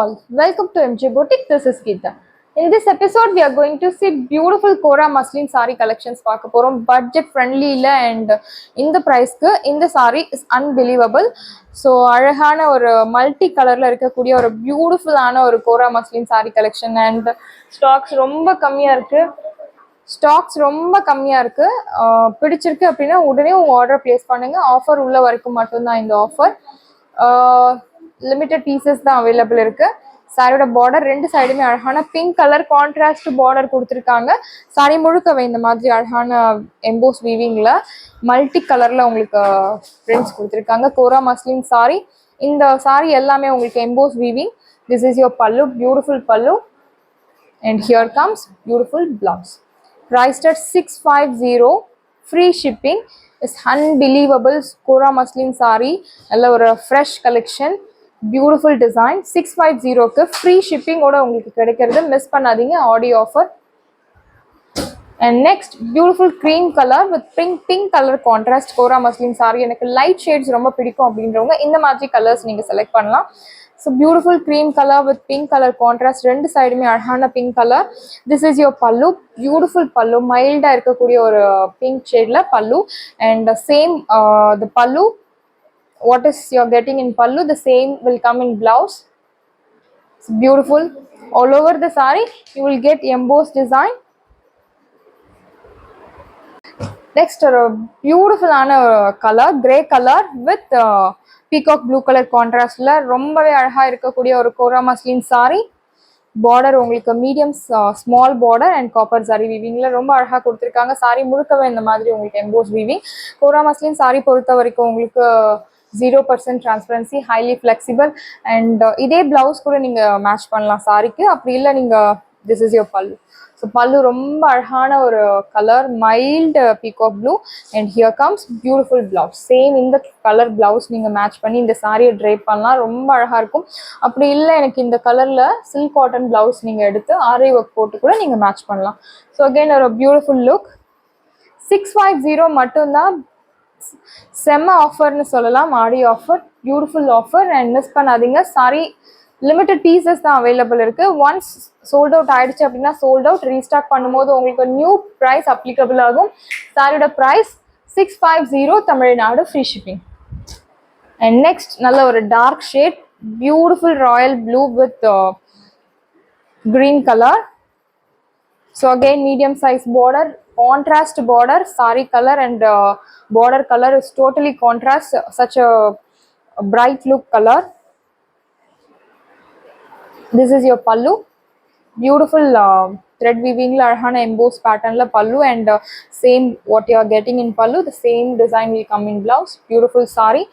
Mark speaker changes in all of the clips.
Speaker 1: all, welcome to MJ Boutique. This is Geeta. In this episode, we are going to see beautiful Kora muslin saree collections. Budget friendly and in the price, in the saree is unbelievable. So, அழகான ஒரு multi கலர்ல இருக்கக்கூடிய ஒரு பியூட்டிஃபுல்லான ஒரு kora muslin saree collection and stocks ரொம்ப கம்மியா இருக்கு. பிடிச்சிருக்கு அப்படின்னா உடனே உங்க ஆர்டர் பிளேஸ் பண்ணுங்க. ஆஃபர் உள்ள வரைக்கும் மட்டும்தான் இந்த ஆஃபர். லிமிட்டட் பீசஸ் தான் அவைலபிள் இருக்கு. சாரியோட பார்டர் ரெண்டு சைடுமே அழகான பிங்க் கலர் கான்ட்ராஸ்ட் பார்டர் கொடுத்துருக்காங்க. சாரி முழுக்கவே இந்த மாதிரி அழகான எம்போஸ் வீவிங்ல மல்டி கலர்ல உங்களுக்கு பிரிண்ட்ஸ் கொடுத்துருக்காங்க. கோரா மஸ்லின் சாரி. இந்த சாரி எல்லாமே உங்களுக்கு emboss weaving. This is your பல்லு, பியூட்டிஃபுல் பல்லு. And here comes beautiful blouse. Priced at 650, free shipping. Is unbelievable Kora muslin saree. Alla oru fresh collection, beautiful design. 650 ku free shipping oda ungalku kedikkiradhu, miss pannadinga audio offer. And next beautiful cream color with pink color contrast Kora muslin saree. எனக்கு light shades ரொம்ப பிடிக்கும் அப்படின்றவங்க இந்த மாதிரி colours நீங்க select பண்ணலாம். So beautiful cream color with pink color contrast, ரெண்டு சைடுமே அழகான pink color. This is your pallu, beautiful pallu, mild ஆ இருக்கக்கூடிய ஒரு pink shadeல pallu. And same the pallu, what is you're getting in pallu, the same will come in blouse. It's beautiful. All over the saree you will get embossed design. Next ஒரு பியூட்டிஃபுல்லான colour, grey colour with peacock blue colour கான்ட்ராஸ்ட்ல ரொம்பவே அழகா இருக்கக்கூடிய ஒரு kora muslin sari. Border உங்களுக்கு medium small border and copper sari வீவிங்ல ரொம்ப அழகா கொடுத்துருக்காங்க. சாரி முழுக்கவே இந்த மாதிரி உங்களுக்கு emboss weaving. Kora muslin sari பொறுத்த வரைக்கும் உங்களுக்கு 0% டிரான்ஸ்பரன்சி, ஹைலி ஃபிளெக்சிபிள். அண்ட் இதே பிளவுஸ் கூட நீங்க மேட்ச் பண்ணலாம் சாரிக்கு. அப்படி இல்லை நீங்க this is your pallu. So pallu ரொம்ப அழகான ஒரு colour, mild peacock blue. And here comes beautiful blouse. Same இந்த கலர் பிளவுஸ் நீங்கள் மேட்ச் பண்ணி இந்த சாரியை ட்ரைப் பண்ணலாம், ரொம்ப அழகாக இருக்கும். அப்படி இல்லை எனக்கு இந்த கலரில் சில்க் காட்டன் பிளவுஸ் நீங்கள் எடுத்து ஆரி ஒர்க் போட்டு கூட நீங்கள் மேட்ச் பண்ணலாம். ஸோ அகெயின் ஒரு பியூட்டிஃபுல் லுக். 650 மட்டும்தான், செம்ம ஆஃபர்னு சொல்லலாம், ஆடி offer, beautiful offer. And miss பண்ணாதீங்க. சாரி லிமிட்டட் பீசஸ் தான் அவைலபிள் இருக்கு. ஒன்ஸ் சோல்ட் அவுட் ஆயிடுச்சு அப்படின்னா சோல்ட் அவுட். ரீஸ்டாக் பண்ணும்போது உங்களுக்கு நியூ ப்ரைஸ் அப்ளிகபிள் ஆகும். சாரியோட price 650, Tamil Nadu, free shipping. And next நல்ல ஒரு dark shade, beautiful royal blue with green colour. So again medium size border, contrast border. Sari colour and border color is totally contrast, such a bright look color. This is your pallu, beautiful thread weaving la arhana emboss pattern la pallu. And same what you are getting in pallu, the same design will come in blouse. Beautiful saree,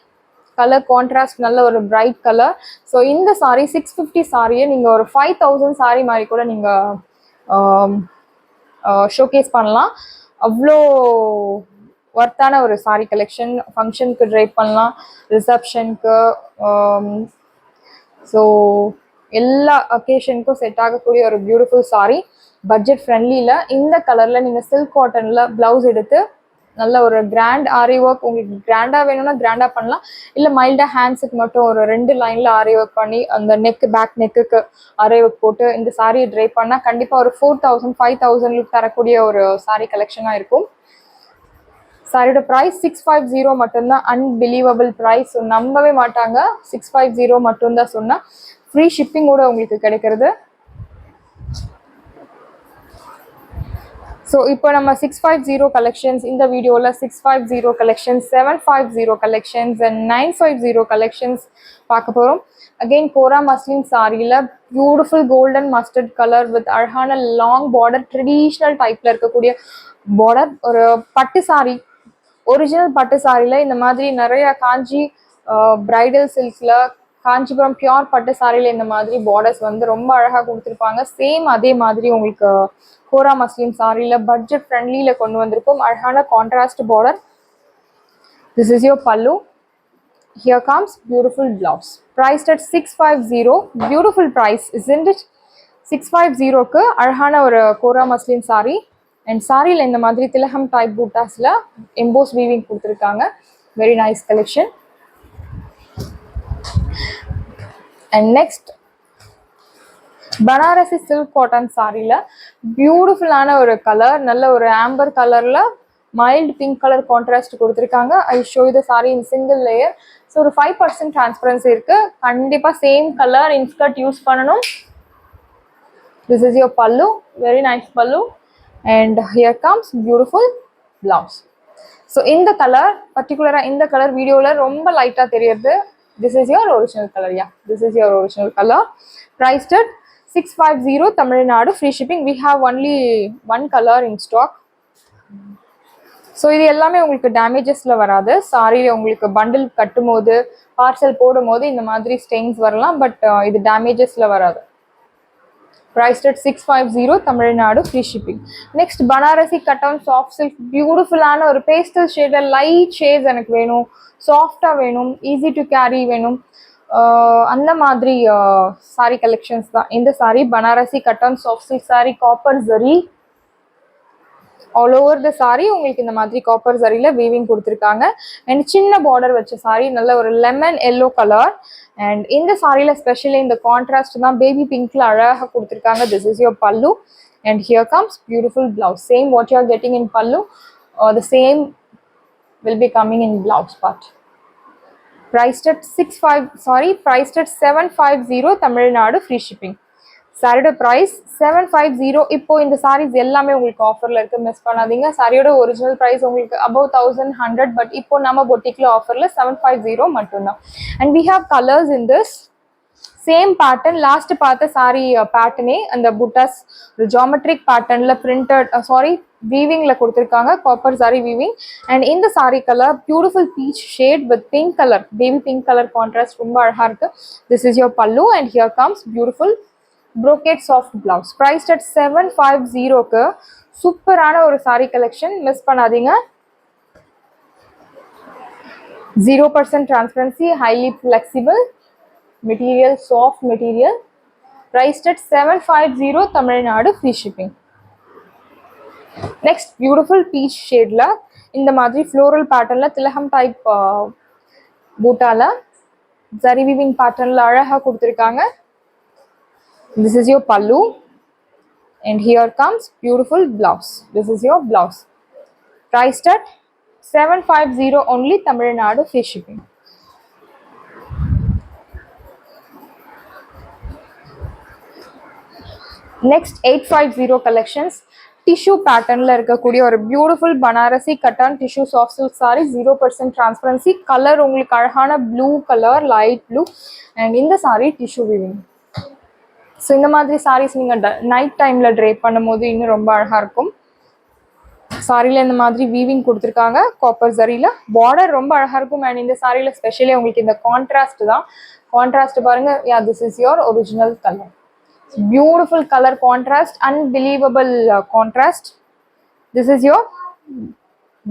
Speaker 1: color contrast nalla or bright color. So in the saree 650 saree neenga or 5000 saree mari kuda neenga showcase பண்ணலாம். அவ்வளோ ஒர்த்தான ஒரு sorry collection. ஃபங்க்ஷனுக்கு try பண்ணலாம், ரிசப்ஷனுக்கு, so எல்லா அக்கேஷனுக்கும் set ஆகக்கூடிய ஒரு பியூட்டிஃபுல் சாரி. பட்ஜெட் ஃப்ரெண்ட்லியில் இந்த கலரில் நீங்கள் சில்க் காட்டனில் ப்ளவுஸ் எடுத்து நல்ல ஒரு கிராண்ட் ஆரி ஒர்க், உங்களுக்கு கிராண்டாக வேணும்னா கிராண்டாக பண்ணலாம். இல்லை மைல்டாக ஹேண்ட்ஸுக்கு மட்டும் ஒரு 2 லைனில் ஆரி ஒர்க் பண்ணி அந்த நெக்கு, பேக் நெக்குக்கு ஆரி ஒர்க் போட்டு இந்த சாரியை ட்ரை பண்ணால் கண்டிப்பாக ஒரு 4000 5000 தரக்கூடிய ஒரு சாரி கலெக்ஷனாக இருக்கும். சாரியோட ப்ரைஸ் 650 மட்டும்தான். அன்பிலீவபிள் ப்ரைஸ், நம்பவே மாட்டாங்க. 650 மட்டும்தான் சொன்னால் ஃப்ரீ ஷிப்பிங்கோட உங்களுக்கு கிடைக்கிறது. ஸோ இப்போ நம்ம 650 கலெக்ஷன்ஸ் இந்த வீடியோவில் 650 கலெக்ஷன்ஸ், 750 கலெக்ஷன்ஸ் அண்ட் 950 கலெக்ஷன்ஸ் பார்க்க போகிறோம். அகெயின் கோரா மஸ்லின் சாரியில் beautiful golden mustard colour with அழகான லாங் பார்டர், ட்ரெடிஷ்னல் டைப்பில் இருக்கக்கூடிய பார்டர். ஒரு பட்டு சாரி, ஒரிஜினல் பட்டு சாரியில் இந்த மாதிரி நிறைய காஞ்சி பிரைடல் சில்க்ஸில், காஞ்சிபுரம் பியோர் பட்டு சாரியில் இந்த மாதிரி பார்டர்ஸ் வந்து ரொம்ப அழகாக கொடுத்துருப்பாங்க. சேம் அதே மாதிரி உங்களுக்கு கோரா மஸ்லின் சாரியில் பட்ஜெட் ஃப்ரெண்ட்லியில் கொண்டு வந்திருக்கும். அழகான contrast border. This is your பல்லு. Here comes beautiful blouse. Priced at 650. Beautiful price, isn't it? 650க்கு அழகான ஒரு கோரா மஸ்லின் சாரி. அண்ட் சாரியில் இந்த மாதிரி திலகம் டைப் பூட்டாஸில் எம்போஸ் வீவிங் கொடுத்துருக்காங்க. Very nice collection. And next Banarasi silk cotton சாரியில் பியூட்டிஃபுல்லான ஒரு கலர், நல்ல ஒரு ஆம்பர் கலரில் மைல்டு பிங்க் கலர் கான்ட்ராஸ்ட் கொடுத்துருக்காங்க. I show the sorry in single layer. So ஒரு 5% டிரான்ஸ்பரன்சி இருக்குது. கண்டிப்பாக சேம் கலர் இன்ஸ்கர்ட் யூஸ் பண்ணணும். This is your pallu, very nice pallu, and here comes beautiful blouse. So in the color, particularly in the color video la romba light ah theriyudhu. This is your original color. Yeah, this is your original color. Priced at 650 Tamil Nadu, free shipping. We have only one color in stock. So இது எல்லாமே உங்களுக்கு டேமேஜஸில் வராது. சாரியில் உங்களுக்கு bundle கட்டும் போது, parcel போடும் போது இந்த மாதிரி ஸ்டெயின்ஸ் வரலாம், பட் இது டேமேஜஸில் வராது. Priced at 650 Tamil Nadu, free shipping. Next, Banarasi cotton soft silk, beautiful ஆன ஒரு pastel shade, light shades எனக்கு வேணும், சாஃப்டாக வேணும், easy to carry வேணும், அந்த மாதிரி சாரி கலெக்ஷன்ஸ் தான் இந்த sorry. Banarasi cotton soft silk sorry, copper zari all over the sari. உங்களுக்கு இந்த மாதிரி காப்பர் ஜரியில் வீவிங் கொடுத்துருக்காங்க. அண்ட் சின்ன பார்டர் வச்ச சாரி, நல்ல ஒரு லெமன் எல்லோ கலர். அண்ட் இந்த சாரியில் ஸ்பெஷலி இந்த கான்ட்ராஸ்ட் தான் பேபி பிங்க்ல அழகாக கொடுத்துருக்காங்க. This is your pallu and here comes beautiful blouse. Same what you are getting in pallu, the same will be coming in blouse part. Priced at 750 Tamil Nadu, free shipping. சாரியோட price 750. இப்போ இந்த சாரீஸ் எல்லாமே உங்களுக்கு ஆஃபரில் இருக்குது, மிஸ் பண்ணாதீங்க. சாரியோட ஒரிஜினல் ப்ரைஸ் உங்களுக்கு அபவ் 1100, பட் இப்போ நம்ம பொட்டிக்கில் ஆஃபரில் 750 மட்டும்தான். And we have colours in this same pattern. Last பார்த்த சாரி பேட்டர்னே அந்த புட்டாஸ் ஜாமெட்ரிக் பேட்டர்னில் பிரிண்டட் வீவிங்கில் கொடுத்துருக்காங்க, காப்பர் சாரி வீவிங். அண்ட் இந்த sari colour beautiful peach shade with pink colour, baby pink colour contrast ரொம்ப அழகாக இருக்குது. This is your pallu and here comes beautiful brocade soft blouse. Priced at 750க்கு சூப்பரான ஒரு சாரி கலெக்ஷன், மிஸ் பண்ணாதீங்க. 0% transparency, highly flexible material, soft material. Priced at 750 Tamil Nadu, free shipping. Next, beautiful peach shadeல இந்த மாதிரி floral patternல திலகம் type பூட்டால zari weaving பேட்டர்ன்ல அழகாக கொடுத்துருக்காங்க. This is your pallu and here comes beautiful blouse. This is your blouse. Priced at 750 only, Tamil Nadu, free shipping. Next, 850 collections. Tissue pattern la irukkudiya or beautiful Banarasi cotton tissue soft silk saree, 0% transparency. Color ungalku alagana blue color, light blue, and in the saree tissue weaving. So இந்த மாதிரி சாரீஸ் நீங்கள் night டைமில் drape பண்ணும்போது இன்னும் ரொம்ப அழகாக இருக்கும். சாரியில் இந்த மாதிரி வீவிங் கொடுத்துருக்காங்க காப்பர் ஜரியில், பார்டர் ரொம்ப அழகாக இருக்கும். அண்ட் இந்த சாரியில் ஸ்பெஷலி உங்களுக்கு இந்த கான்ட்ராஸ்ட் தான், கான்ட்ராஸ்ட் பாருங்கள். Yeah, this is your original colour, beautiful colour contrast, unbelievable contrast. This is your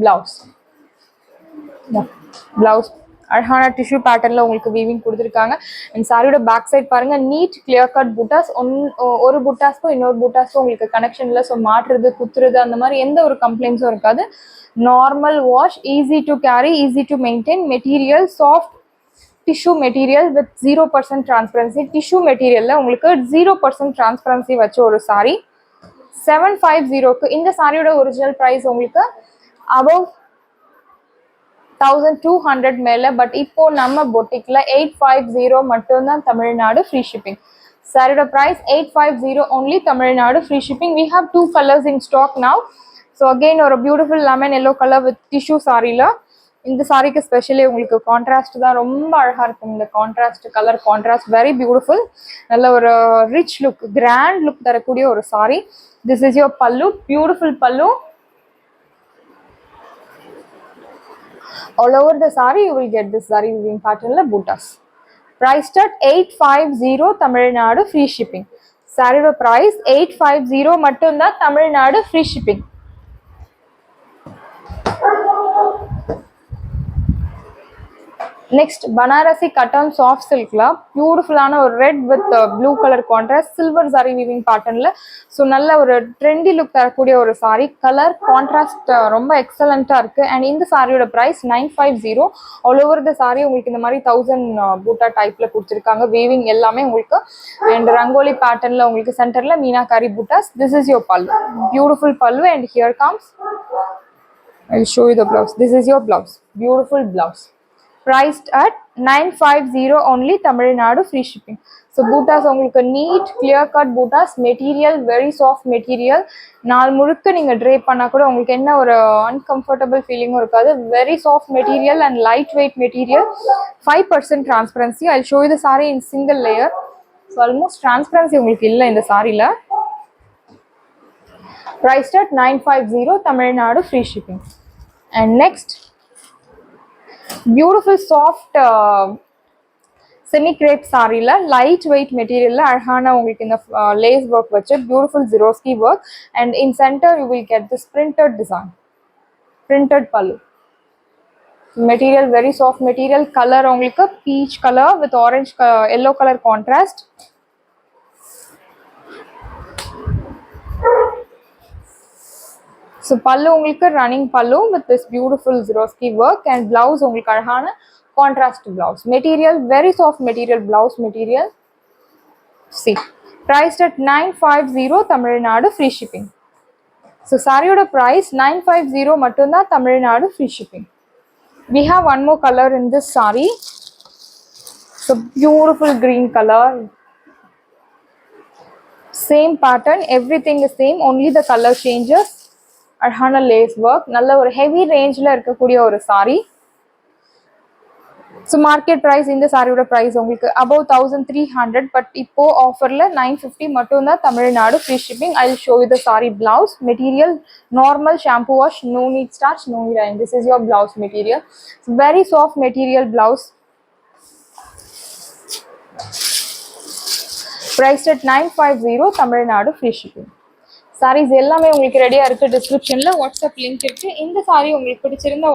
Speaker 1: blouse. Blouse அழகான டிஷ்யூ பேட்டர்னில் உங்களுக்கு வீவிங் கொடுத்துருக்காங்க. அண்ட் சாரியோட பேக் சைட் பாருங்கள், நீட் கிளியர் கட் புட்டாஸ். ஒரு புட்டாஸ்க்கும் இன்னொரு புட்டாஸ்க்கும் உங்களுக்கு கனெக்ஷன் இல்லை. ஸோ மாட்டுறது, குத்துறது அந்த மாதிரி எந்த ஒரு கம்ப்ளைண்ட்ஸும் இருக்காது. Normal wash, easy to carry, easy to maintain. Material soft tissue material with 0% transparency. Tissue மெட்டீரியலில் உங்களுக்கு 0% டிரான்ஸ்பரன்சி வச்ச ஒரு சாரி 750க்கு. இந்த சாரியோட ஒரிஜினல் ப்ரைஸ் உங்களுக்கு அபவ் 1200 மேல, பட் இப்போ நம்ம பொட்டிக்ல 850 மட்டும்தான், தமிழ்நாடு, ஃப்ரீ ஷிப்பிங். சாரியோட price 850 only, Tamil Nadu, free shipping. we have 2 colors in stock now. so again ஒரு beautiful lemon yellow colour with tissue சாரியில். இந்த சாரிக்கு ஸ்பெஷலி உங்களுக்கு கான்ட்ராஸ்ட் தான் ரொம்ப அழகாக இருக்கும். இந்த contrast colour contrast very beautiful, நல்ல ஒரு ரிச் லுக், கிராண்ட் லுக் தரக்கூடிய ஒரு சாரி. திஸ் இஸ் யோர் பல்லு, பியூட்டிஃபுல் பல்லு. All over the saree you will get this zari weaving pattern la buttas. Priced at 850 Tamil Nadu, free shipping. Saree the price 850 mattum da, Tamil Nadu, free shipping. Next Banarasi cotton soft சில்க்ல பியூட்டிஃபுல்லான ஒரு red with blue colour contrast silver sari weaving பேட்டர்ன்ல. So நல்ல ஒரு trendy look தரக்கூடிய ஒரு sorry. Colour contrast ரொம்ப எக்ஸலண்டா இருக்கு. அண்ட் இந்த சாரியோட price 950. All over the sari உங்களுக்கு இந்த மாதிரி 1000 பூட்டா டைப்ல கொடுத்துருக்காங்க. வீவிங் எல்லாமே உங்களுக்கு. அண்ட் ரங்கோலி பேட்டர்ன்ல உங்களுக்கு சென்டர்ல meenakari buttas. This is your பல்லு, பியூட்டிஃபுல் பல்லு. And here comes, I'll show you the blouse. This is your blouse, beautiful blouse. Priced at 950 only, Tamil Nadu, free shipping. So bootas உங்களுக்கு neat clear cut bootas, material very soft material. நாள் முழுக்க நீங்க drape பண்ணா கூட உங்களுக்கு என்ன ஒரு uncomfortable feeling இருக்காது. Very soft material and lightweight material. 5% transparency. I'll show you the saree in single layer. So almost transparency உங்களுக்கு இல்ல இந்த சாரில. Priced at 950, Tamil Nadu, free shipping. And next, beautiful soft semi crepe saree la light weight material la அழகான உங்களுக்கு இந்த lace work வச்சு beautiful Swarovski work. And in center you will get this printed design, printed pallu. Material very soft material. Color உங்களுக்கு peach color with orange yellow color contrast. So pallu உங்களுக்கு running pallu with this beautiful Swarovski work. And blouse உங்களுக்கு அழகான contrast blouse material, very soft material blouse material. See, priced at 950, Tamil Nadu, free shipping. So saree oda price 950 mattumda, Tamil Nadu, free shipping. We have one more color in this saree. So beautiful green color, same pattern, everything is same, only the color changes. அழகான lace work, நல்ல ஒரு heavy ரேஞ்சில் இருக்கக்கூடிய ஒரு sorry. So market price இந்த சாரியோட price உங்களுக்கு above 1300. But இப்போ ஆஃபரில் 950 மட்டும்தான், Tamil Nadu, free shipping. I will show you the sari blouse material. Normal shampoo wash, no need starch, no need iron. This is your blouse material. Very soft material blouse. Price at 950, Tamil Nadu, free shipping. Saris எல்லாமே உங்களுக்கு ரெடியாக இருக்குது. டிஸ்கிரிப்ஷனில் WhatsApp link இருக்குது. இந்த sorry உங்களுக்கு பிடிச்சிருந்தா